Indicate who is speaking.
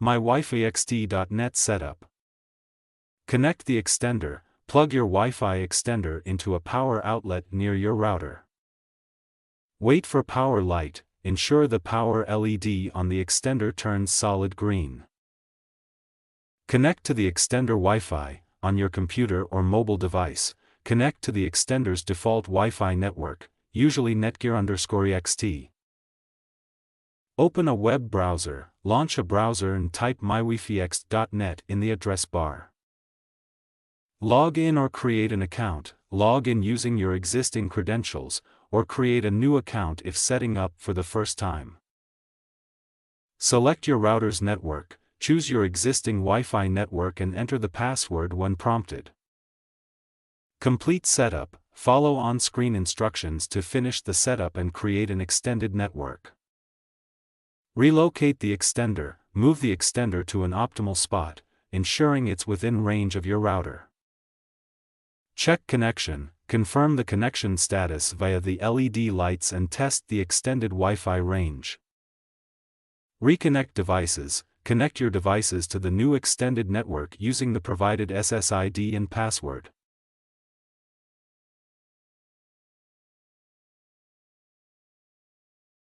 Speaker 1: mywifiext.net setup. Connect the extender. Plug your Wi-Fi extender into a power outlet near your router. Wait for power light. Ensure the power LED on the extender turns solid green. Connect to the extender Wi-Fi. On your computer or mobile device, connect to the extender's default Wi-Fi network, usually Netgear_EXT. Open a web browser, launch a browser and type mywifiext.net in the address bar. Log in or create an account. Log in using your existing credentials, or create a new account if setting up for the first time. Select your router's network, choose your existing Wi-Fi network and enter the password when prompted. Complete setup. Follow on-screen instructions to finish the setup and create an extended network. Relocate the extender. Move the extender to an optimal spot, ensuring it's within range of your router. Check connection. Confirm the connection status via the LED lights and test the extended Wi-Fi range. Reconnect devices. Connect your devices to the new extended network using the provided SSID and password.